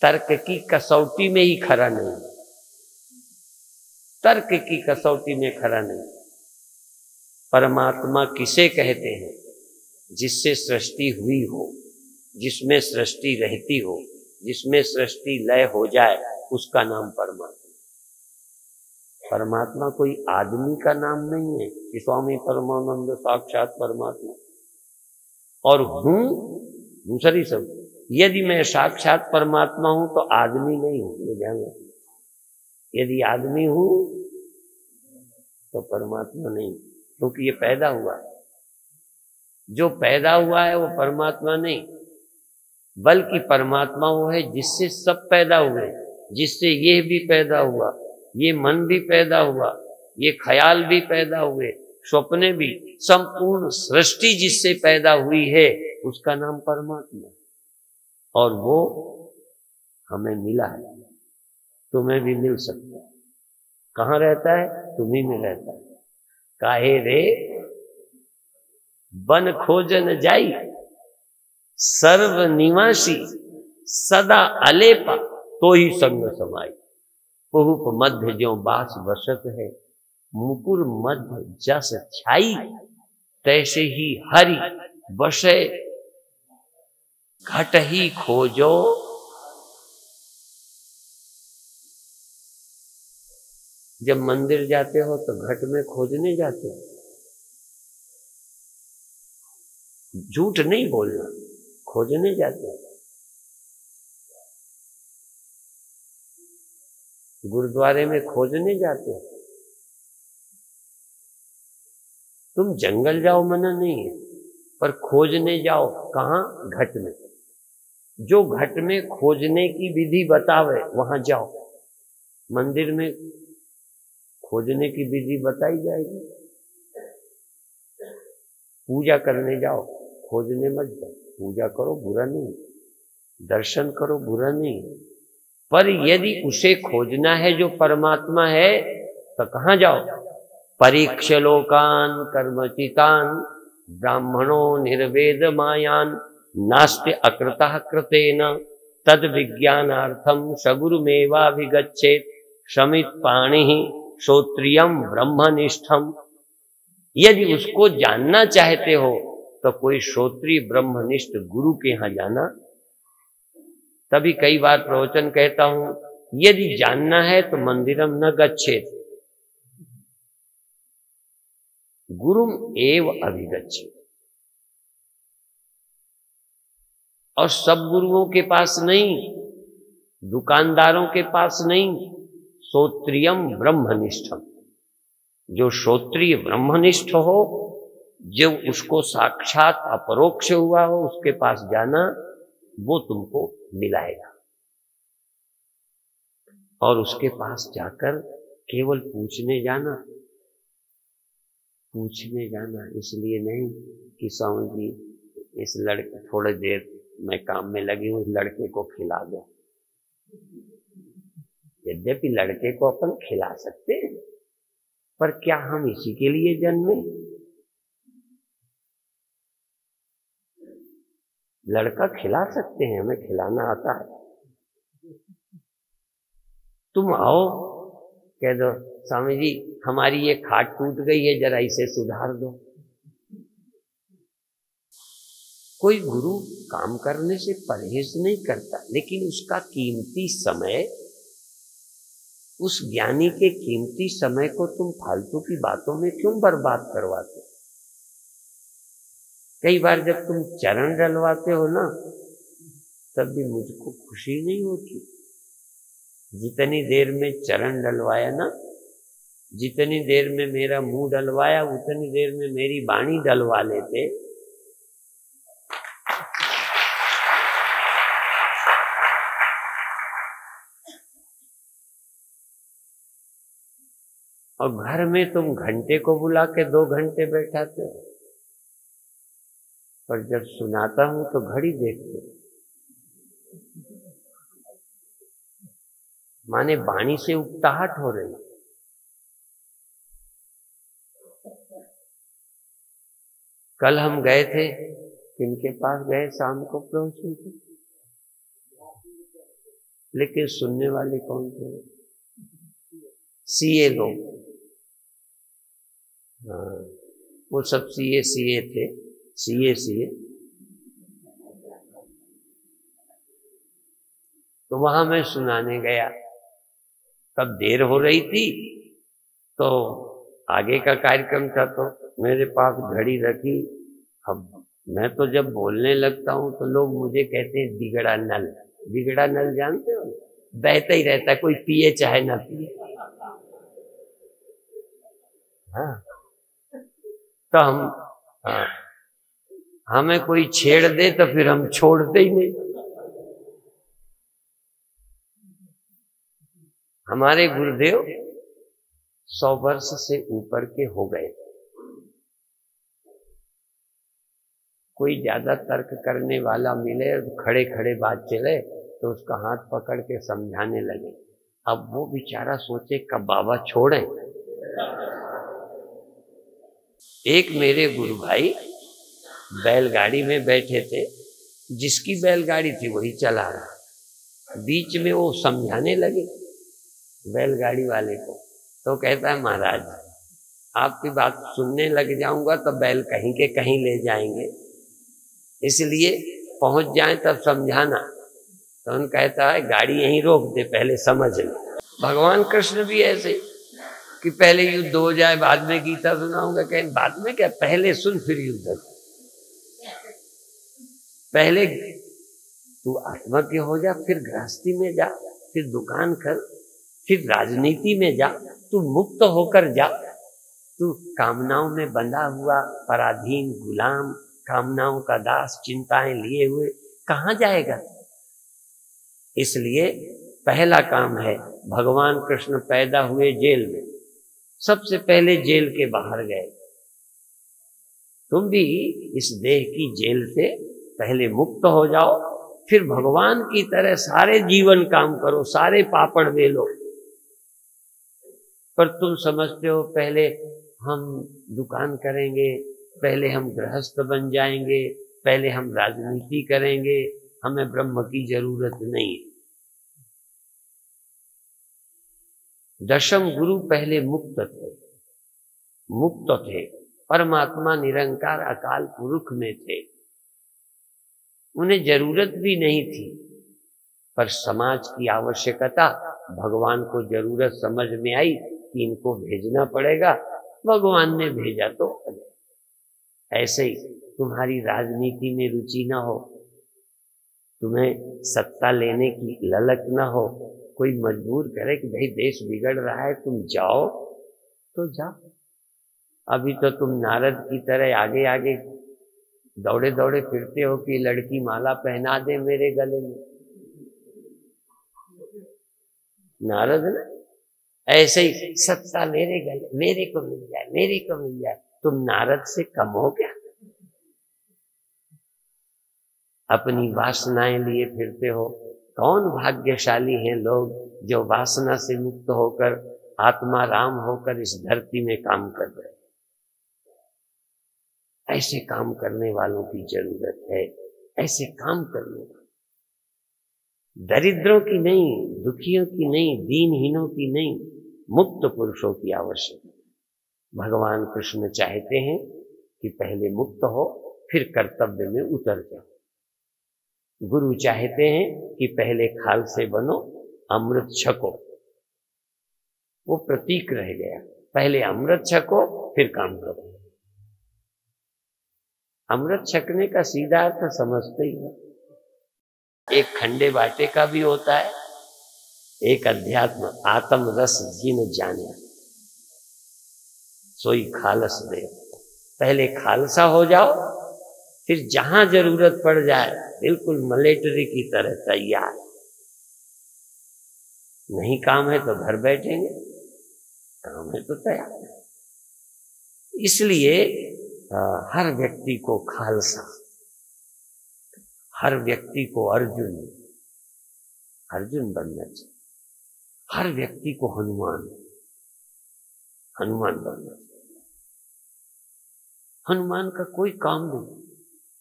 S2: तर्क की कसौटी में ही खरा नहीं, तर्क की कसौटी में खरा नहीं। परमात्मा किसे कहते हैं? जिससे सृष्टि हुई हो, जिसमें सृष्टि रहती हो, जिसमें सृष्टि लय हो जाए, उसका नाम परमात्मा। परमात्मा कोई आदमी का नाम नहीं है कि स्वामी परमानंद साक्षात परमात्मा। और हूं दूसरी सब, यदि मैं साक्षात परमात्मा हूं तो आदमी नहीं हूं, ये ध्यान रखना। यदि आदमी हूं तो परमात्मा नहीं, क्योंकि ये पैदा हुआ है। जो पैदा हुआ है वो परमात्मा नहीं, बल्कि परमात्मा वो है जिससे सब पैदा हुए, जिससे ये भी पैदा हुआ, ये मन भी पैदा हुआ, ये ख्याल भी पैदा हुए, स्वप्ने भी, संपूर्ण सृष्टि जिससे पैदा हुई है उसका नाम परमात्मा। और वो हमें मिला है, तुम्हें भी मिल सकता है। कहाँ रहता है? तुम्ही में रहता है। काहे रे बन खोजन जाई, सर्व निवासी सदा अलेपा, तो ही संग समाई। पुहुप मध्य ज्यों बास बसत है, मुकुर मध्य जस छाई, तैसे ही हरि बसे घट ही खोजो। जब मंदिर जाते हो तो घट में खोजने जाते हो, झूठ नहीं बोलना, खोजने जाते हो। गुरुद्वारे में खोजने जाते हो। तुम जंगल जाओ मना नहीं है, पर खोजने जाओ। कहाँ? घट में। जो घट में खोजने की विधि बतावे वहां जाओ। मंदिर में खोजने की विधि बताई जाएगी। पूजा करने जाओ, खोजने मत जाओ। पूजा करो, बुरा नहीं, दर्शन करो, बुरा नहीं, पर यदि उसे खोजना है जो परमात्मा है तो कहाँ जाओ? परीक्ष लोकान कर्मचितान ब्राह्मणो निर्वेद मायान नास्ति अकृतः कृतेन तद विज्ञानार्थम सगुरुमेवाभिगच्छेत् शमित पाणि श्रोत्रियम ब्रह्मनिष्ठम। यदि उसको जानना चाहते हो तो कोई श्रोत्रिय ब्रह्मनिष्ठ गुरु के यहाँ जाना। तभी कई बार प्रवचन कहता हूं, यदि जानना है तो मंदिरम न गच्छेत्, गुरुम एव अभिगच्छेत्। और सब गुरुओं के पास नहीं, दुकानदारों के पास नहीं, श्रोत्रियम ब्रह्मनिष्ठम। जो श्रोत्रिय ब्रह्मनिष्ठ हो, जो उसको साक्षात अपरोक्ष हुआ हो, उसके पास जाना, वो तुमको मिलाएगा। और उसके पास जाकर केवल पूछने जाना, पूछने जाना। इसलिए नहीं कि स्वामी जी इस लड़के, थोड़ी देर मैं काम में लगी हूं, इस लड़के को खिला दो। यद्यपि लड़के को अपन खिला सकते हैं, पर क्या हम इसी के लिए जन्मे? लड़का खिला सकते हैं, हमें खिलाना आता है। तुम आओ, कह दो स्वामी जी हमारी ये खाट टूट गई है, जरा इसे सुधार दो। कोई गुरु काम करने से परहेज नहीं करता, लेकिन उसका कीमती समय, उस ज्ञानी के कीमती समय को तुम फालतू की बातों में क्यों बर्बाद करवाते? कई बार जब तुम चरण डलवाते हो ना, तब भी मुझको खुशी नहीं होती। जितनी देर में चरण डलवाया ना, जितनी देर में मेरा मुंह डलवाया, उतनी देर में मेरी वाणी डलवा लेते। और घर में तुम घंटे को बुला के 2 घंटे बैठाते हो, पर जब सुनाता हूं तो घड़ी देखते हो। माने वाणी से उकताहट हो रही। कल हम गए थे, किनके पास गए? शाम को प्रवचन थे, लेकिन सुनने वाले कौन थे? सीए लोग। हाँ, वो सब सीए थे, सीए। तो वहां मैं सुनाने गया, तब देर हो रही थी, तो आगे का कार्यक्रम था, तो मेरे पास घड़ी रखी। अब मैं तो जब बोलने लगता हूं तो लोग मुझे कहते हैं बिगड़ा नल। बिगड़ा नल जानते हो? बहता ही रहता है, कोई पिए चाहे ना पिए। हाँ, तो हमें कोई छेड़ दे तो फिर हम छोड़ते ही नहीं। हमारे गुरुदेव 100 वर्ष से ऊपर के हो गए। कोई ज्यादा तर्क करने वाला मिले, खड़े खड़े बात चले, तो उसका हाथ पकड़ के समझाने लगे। अब वो बेचारा सोचे कब बाबा छोड़े। एक मेरे गुरु भाई बैलगाड़ी में बैठे थे, जिसकी बैलगाड़ी थी वही चला रहा। बीच में वो समझाने लगे बैलगाड़ी वाले को, तो कहता है महाराज आपकी बात सुनने लग जाऊंगा तो बैल कहीं के कहीं ले जाएंगे, इसलिए पहुंच जाए तब समझाना। तो उन कहता है गाड़ी यहीं रोक दे, पहले समझ ले। भगवान कृष्ण भी ऐसे कि पहले युद्ध हो जाए बाद में गीता सुनाऊंगा। कहें बाद में क्या, पहले सुन फिर युद्ध। पहले तू आत्मज्ञ हो जा, फिर गृहस्थी में जा, फिर दुकान कर, फिर राजनीति में जा। तू मुक्त होकर जा। तू कामनाओं में बंधा हुआ पराधीन गुलाम, कामनाओं का दास, चिंताएं लिए हुए कहाँ जाएगा? इसलिए पहला काम है, भगवान कृष्ण पैदा हुए जेल में, सबसे पहले जेल के बाहर गए। तुम भी इस देह की जेल से पहले मुक्त हो जाओ, फिर भगवान की तरह सारे जीवन काम करो, सारे पापड़ बेलो। पर तुम समझते हो पहले हम दुकान करेंगे, पहले हम गृहस्थ बन जाएंगे, पहले हम राजनीति करेंगे, हमें ब्रह्म की जरूरत नहीं। दशम गुरु पहले मुक्त थे, परमात्मा निरंकार अकाल पुरुष में थे, उन्हें जरूरत भी नहीं थी। पर समाज की आवश्यकता, भगवान को जरूरत समझ में आई कि इनको भेजना पड़ेगा, भगवान ने भेजा। तो ऐसे ही तुम्हारी राजनीति में रुचि ना हो, तुम्हें सत्ता लेने की ललक ना हो, कोई मजबूर करे कि भाई देश बिगड़ रहा है तुम जाओ, तो जाओ। अभी तो तुम नारद की तरह आगे आगे दौड़े दौड़े फिरते हो कि लड़की माला पहना दे मेरे गले में। नारद ना ऐसे ही सत्ता मेरे गले, मेरे को मिल जाए, मेरे को मिल जाए। तुम नारद से कम हो क्या? अपनी वासनाएं लिए फिरते हो। कौन भाग्यशाली हैं लोग जो वासना से मुक्त होकर, आत्मा राम होकर इस धरती में काम कर रहे हैं। ऐसे काम करने वालों की जरूरत है, ऐसे काम करने वाले, दरिद्रों की नहीं, दुखियों की नहीं, दीनहीनों की नहीं, मुक्त पुरुषों की आवश्यकता। भगवान कृष्ण चाहते हैं कि पहले मुक्त हो, फिर कर्तव्य में उतर जाओ। गुरु चाहते हैं कि पहले खाल से बनो, अमृत छको। वो प्रतीक रह गया, पहले अमृत छको फिर काम करो। अमृत छकने का सीधा अर्थ समझते ही एक खंडे बाटे का भी होता है, एक अध्यात्म आत्म रस जिन जाने सोई खालस दे। पहले खालसा हो जाओ, फिर जहां जरूरत पड़ जाए बिल्कुल मिलिट्री की तरह तैयार। नहीं काम है तो घर बैठेंगे, काम है तो तैयार। इसलिए हर व्यक्ति को खालसा, हर व्यक्ति को अर्जुन बनना चाहिए, हर व्यक्ति को हनुमान बनना चाहिए। हनुमान का कोई काम नहीं।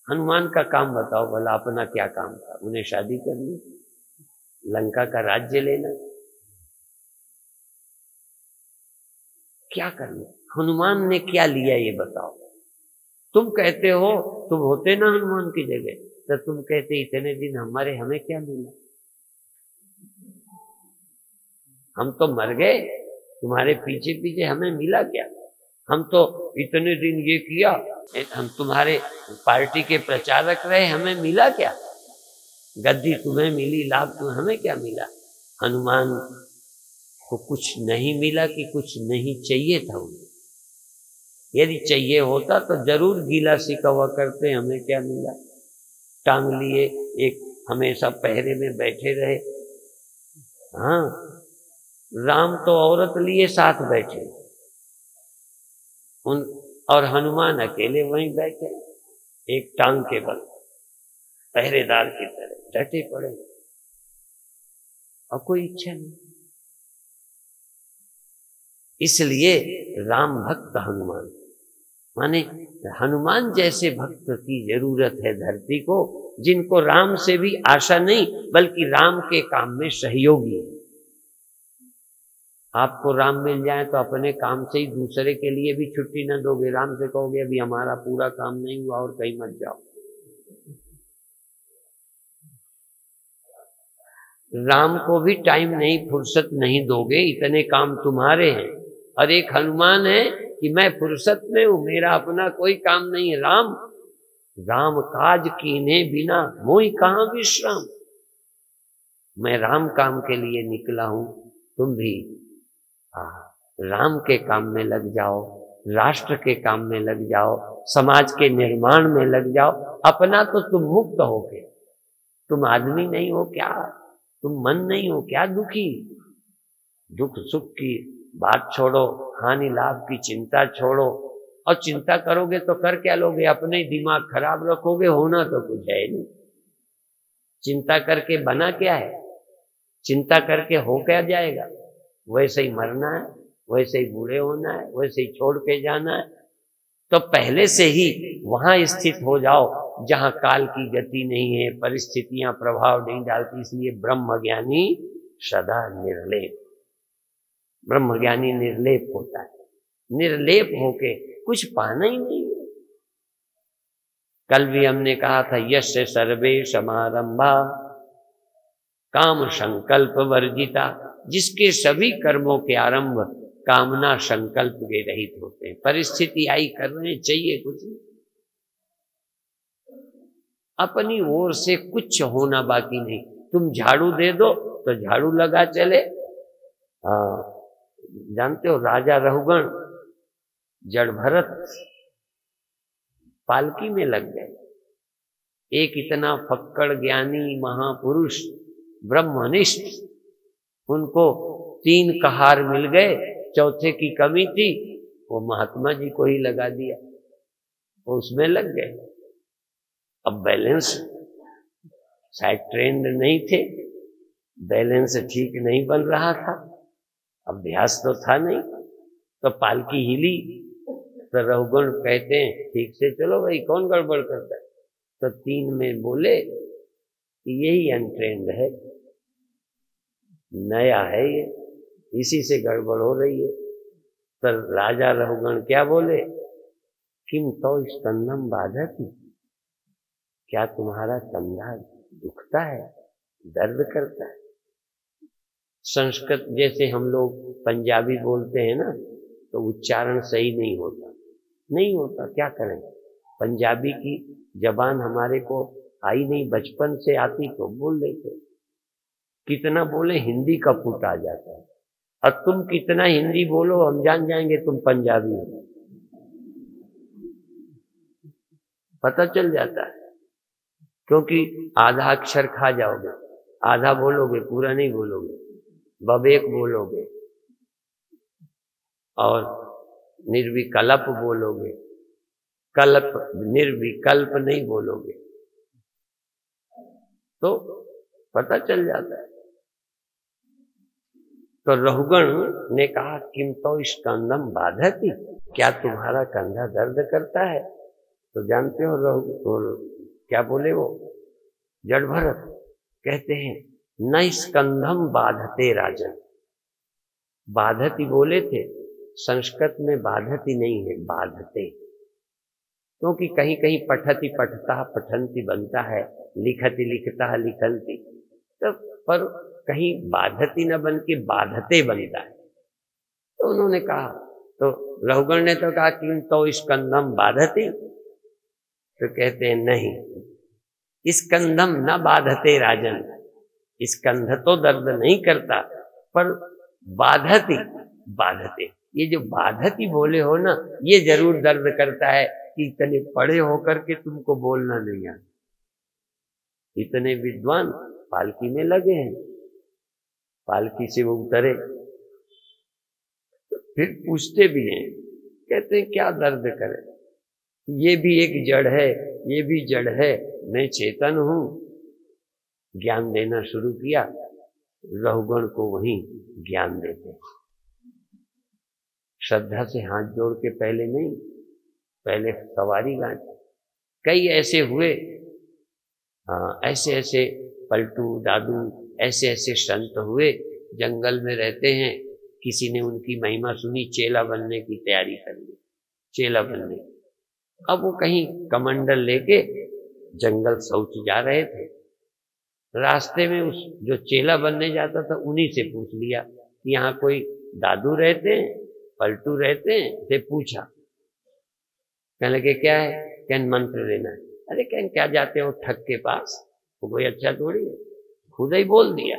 S2: हनुमान का काम बताओ भला, अपना क्या काम था? उन्हें शादी करनी, लंका का राज्य लेना, क्या करना? हनुमान ने क्या लिया ये बताओ। तुम कहते हो, तुम होते ना हनुमान की जगह तो तुम कहते इतने दिन हमें क्या मिला? हम तो मर गए, तुम्हारे पीछे पीछे हमें मिला क्या? हम तो इतने दिन ये किया, हम तुम्हारे पार्टी के प्रचारक रहे, हमें मिला क्या? गद्दी तुम्हें मिली, लाभ तुम्हें, हमें क्या मिला? हनुमान को कुछ नहीं मिला कि कुछ नहीं चाहिए था उन्हें। यदि चाहिए होता तो जरूर गीला सिकवा करते, हमें क्या मिला? टांग लिए, एक हमेशा पहरे में बैठे रहे। हाँ, राम तो औरत लिए साथ बैठे और हनुमान अकेले वहीं बैठे, एक टांग के बल, पहरेदार की तरह डटे पड़े और कोई इच्छा नहीं। इसलिए राम भक्त हनुमान, माने हनुमान जैसे भक्त की जरूरत है धरती को, जिनको राम से भी आशा नहीं बल्कि राम के काम में सहयोगी है। आपको राम मिल जाए तो अपने काम से ही दूसरे के लिए भी छुट्टी न दोगे। राम से कहोगे अभी हमारा पूरा काम नहीं हुआ और कहीं मत जाओ। राम को भी टाइम नहीं, फुर्सत नहीं दोगे, इतने काम तुम्हारे हैं। और एक हनुमान है कि मैं फुर्सत में हूं, मेरा अपना कोई काम नहीं है। राम काज कीने बिना मोहि कहां विश्राम। मैं राम काम के लिए निकला हूं, तुम भी राम के काम में लग जाओ, राष्ट्र के काम में लग जाओ, समाज के निर्माण में लग जाओ। अपना तो तुम मुक्त हो के, तुम आदमी नहीं हो क्या? तुम मन नहीं हो क्या दुखी? दुख सुख की बात छोड़ो, हानि लाभ की चिंता छोड़ो। और चिंता करोगे तो कर क्या लोगे? अपने दिमाग खराब रखोगे, होना तो कुछ है नहीं। चिंता करके बना क्या है? चिंता करके हो क्या जाएगा? वैसे ही मरना है, वैसे ही बूढ़े होना है, वैसे ही छोड़ के जाना है। तो पहले से ही वहां स्थित हो जाओ जहां काल की गति नहीं है, परिस्थितियां प्रभाव नहीं डालती। इसलिए ब्रह्मज्ञानी सदा निर्लेप, ब्रह्मज्ञानी निर्लेप होता है। निर्लेप होके कुछ पाना ही नहीं है। कल भी हमने कहा था, यस्य सर्वे समारंभा काम संकल्प वर्जिता। जिसके सभी कर्मों के आरंभ कामना संकल्प के रहित होते हैं। परिस्थिति आई कर रहे हैं, चाहिए कुछ नहीं, अपनी ओर से कुछ होना बाकी नहीं। तुम झाड़ू दे दो तो झाड़ू लगा चले। जानते हो राजा रहुगण जड़ भरत पालकी में लग गए। एक इतना फक्कड़ ज्ञानी महापुरुष ब्रह्मनिष्ठ, उनको 3 कहार मिल गए, चौथे की कमी थी, वो महात्मा जी को ही लगा दिया, वो उसमें लग गए। अब बैलेंस शायद ट्रेंड नहीं थे, बैलेंस ठीक नहीं बन रहा था, अभ्यास तो था नहीं, तो पालकी हिली। तो रहुगण कहते हैं ठीक से चलो भाई, कौन गड़बड़ करता है? तो 3 में बोले कि यही अनट्रेंड है, नया है ये, इसी से गड़बड़ हो रही है। तो राजा रहुगण क्या बोले? किम तो स्तनम बाधती, क्या तुम्हारा कंधा दुखता है, दर्द करता है? संस्कृत जैसे हम लोग पंजाबी बोलते हैं ना, तो उच्चारण सही नहीं होता, क्या करें? पंजाबी की जबान हमारे को आई नहीं, बचपन से आती तो बोल लेते। कितना बोले हिंदी का पुट आ जाता है। और तुम कितना हिंदी बोलो हम जान जाएंगे तुम पंजाबी हो, पता चल जाता है। क्योंकि आधा अक्षर खा जाओगे, आधा बोलोगे, पूरा नहीं बोलोगे, बबेक बोलोगे और निर्विकल्प बोलोगे, कल्प निर्विकल्प नहीं बोलोगे, तो पता चल जाता है। तो रहुगण ने कहा किम तो स्कंदम बाधती, क्या तुम्हारा कंधा दर्द करता है? तो जानते हो रघु क्या बोले वो जड़ भरत, कहते हैं न स्कंधम बाधते राजन। बाधती बोले थे, संस्कृत में बाधती नहीं है, बाधते, क्योंकि कहीं कहीं पठती पठता पठंती बनता है, लिखती लिखता लिखंती, तो पर कहीं बाधती न बन के बाधते बनता है। तो उन्होंने कहा, तो रहुगण ने तो कहा कि तो स्कंदम बाधती, तो कहते हैं नहीं, स्कंदम न बाधते राजन, स्कंध तो दर्द नहीं करता पर बाधती, बाधते, ये जो बाधती बोले हो ना, ये जरूर दर्द करता है कि इतने पढ़े होकर के तुमको बोलना नहीं आता। इतने विद्वान पालकी में लगे हैं, पालकी से वो उतरे तो फिर पूछते भी हैं, कहते हैं क्या दर्द करे, ये भी एक जड़ है, ये भी जड़ है, मैं चेतन हूं। ज्ञान देना शुरू किया, रहुगण को वहीं ज्ञान देते, श्रद्धा से हाथ जोड़ के पहले नहीं, पहले सवारी गांठ। कई ऐसे हुए, ऐसे ऐसे पलटू दादू ऐसे ऐसे संत हुए, जंगल में रहते हैं, किसी ने उनकी महिमा सुनी, चेला बनने की तैयारी कर ली, चेला बनने। अब वो कहीं कमंडल लेके जंगल शौच जा रहे थे, रास्ते में उस जो चेला बनने जाता था उन्हीं से पूछ लिया कि यहाँ कोई दादू रहते हैं, पलटू रहते हैं, से पूछा। कहने लगे क्या है? कहने मंत्र लेना है। अरे कहने क्या जाते हो ठग के पास, वो कोई अच्छा थोड़ी है, खुद ही बोल दिया।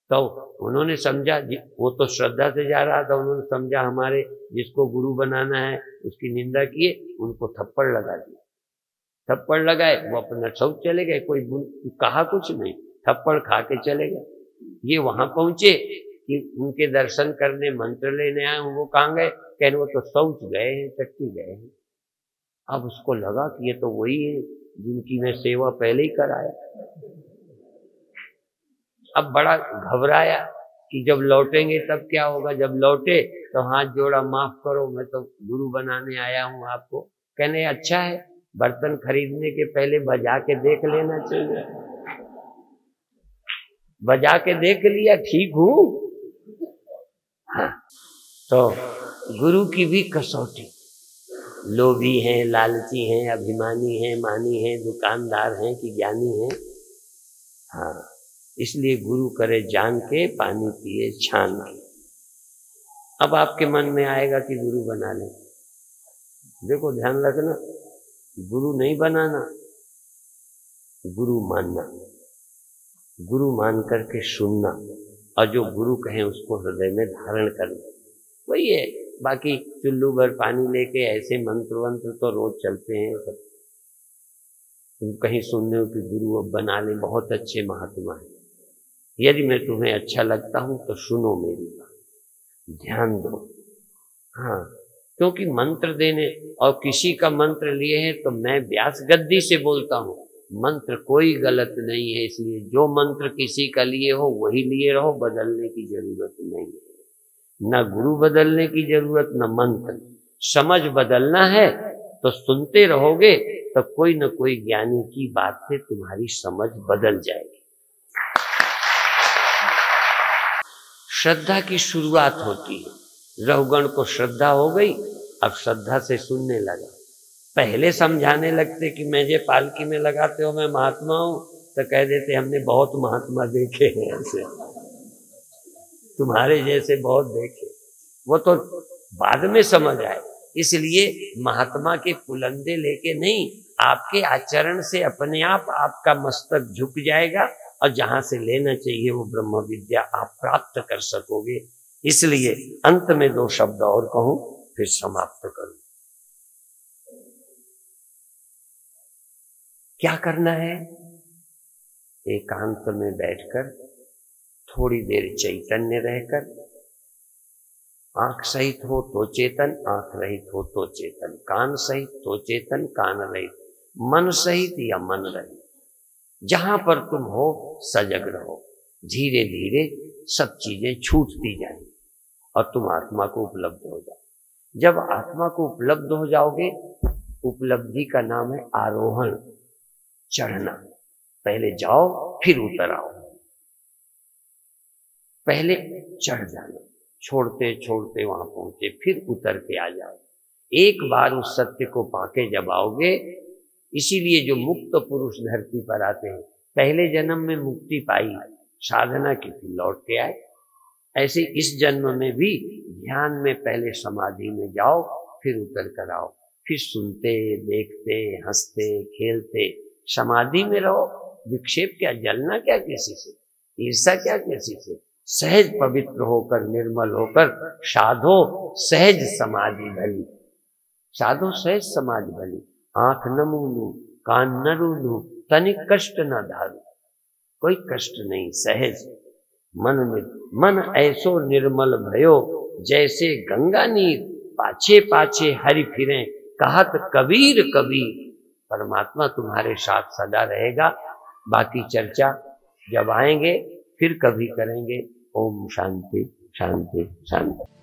S2: तो उन्होंने समझा, वो तो श्रद्धा से जा रहा था, उन्होंने समझा हमारे जिसको गुरु बनाना है उसकी निंदा किए, उनको थप्पड़ लगा दिया। थप्पड़ लगाए, वो अपना शौच चले गए, कोई कहा कुछ नहीं, थप्पड़ खा के चले गए। ये वहां पहुंचे कि उनके दर्शन करने, मंत्र लेने आए, वो कहाँ गए? कहने वो तो शौच गए हैं, चट्टी गए हैं। अब उसको लगा कि ये तो वही है जिनकी मैं सेवा पहले ही कराया। अब बड़ा घबराया कि जब लौटेंगे तब क्या होगा। जब लौटे तो हाथ जोड़ा, माफ करो मैं तो गुरु बनाने आया हूं आपको। कहने अच्छा है, बर्तन खरीदने के पहले बजा के देख लेना चाहिए। बजा के देख लिया, ठीक हूं। हाँ, तो गुरु की भी कसौटी, लोभी हैं, लालची हैं, अभिमानी हैं, मानी हैं, दुकानदार हैं कि ज्ञानी हैं। हाँ, इसलिए गुरु करे जान के, पानी पिए छान के। अब आपके मन में आएगा कि गुरु बना लें। देखो ध्यान रखना, गुरु नहीं बनाना, गुरु मानना, गुरु मान करके सुनना, और जो गुरु कहें उसको हृदय में धारण करना, वही है। बाकी चुल्लू भर पानी लेके ऐसे मंत्र वंत्र तो रोज चलते हैं सब। तुम कहीं सुनने हो कि गुरु अब बना ले, बहुत अच्छे महात्मा है, यदि मैं तुम्हें अच्छा लगता हूं तो सुनो मेरी बात, ध्यान दो। हाँ, क्योंकि मंत्र देने और किसी का मंत्र लिए हैं तो मैं व्यास गद्दी से बोलता हूं, मंत्र कोई गलत नहीं है। इसलिए जो मंत्र किसी का लिए हो वही लिए रहो, बदलने की जरूरत नहीं है। न गुरु बदलने की जरूरत, न मंत्र। समझ बदलना है तो सुनते रहोगे तो कोई न कोई ज्ञानी की बात से तुम्हारी समझ बदल जाएगी। श्रद्धा की शुरुआत होती है। रहुगण को श्रद्धा हो गई, अब श्रद्धा से सुनने लगा। पहले समझाने लगते कि मैं ये पालकी में लगाते हो मैं महात्मा हूं, तो कह देते हमने बहुत महात्मा देखे हैं, ऐसे तुम्हारे जैसे बहुत देखे। वो तो बाद में समझ आए। इसलिए महात्मा के पुलंदे लेके नहीं, आपके आचरण से अपने आप आपका मस्तक झुक जाएगा और जहां से लेना चाहिए वो ब्रह्म विद्या आप प्राप्त कर सकोगे। इसलिए अंत में 2 शब्द और कहूं फिर समाप्त करूं। क्या करना है? एकांत में बैठकर थोड़ी देर चैतन्य रहकर, आंख सहित हो तो चेतन, आंख रहित हो तो चेतन, कान सहित तो चेतन, कान रहित, मन सहित या मन रहित, जहां पर तुम हो सजग रहो। धीरे धीरे सब चीजें छूटती जाएंगी और तुम आत्मा को उपलब्ध हो जाओ। जब आत्मा को उपलब्ध हो जाओगे, उपलब्धि का नाम है आरोहण, चढ़ना। पहले जाओ फिर उतर आओ। पहले चढ़ जाना, छोड़ते छोड़ते वहां पहुंचे, फिर उतर के आ जाओ। एक बार उस सत्य को पाके जब आओगे, इसीलिए जो मुक्त पुरुष धरती पर आते हैं, पहले जन्म में मुक्ति पाई, साधना की, फिर लौट के आए। ऐसे इस जन्म में भी ध्यान में पहले समाधि में जाओ, फिर उतर कर आओ, फिर सुनते, देखते, हंसते, खेलते, समाधि में रहो। विक्षेप क्या, जलना क्या किसी से, ईर्षा क्या किसी से। सहज पवित्र होकर, निर्मल होकर साधो सहज समाधि भली, साधो सहज समाधि भली। आंख न मूंदू, कान न रूंदू, तनिक कष्ट न धारू, कोई कष्ट नहीं, सहज। मन में मन ऐसो निर्मल भयो, जैसे गंगा नीर, पाछे पाछे हरि फिरें, कहत कबीर कबीर। परमात्मा तुम्हारे साथ सदा रहेगा। बाकी चर्चा जब आएंगे फिर कभी करेंगे। ओम शांति शांति शांति।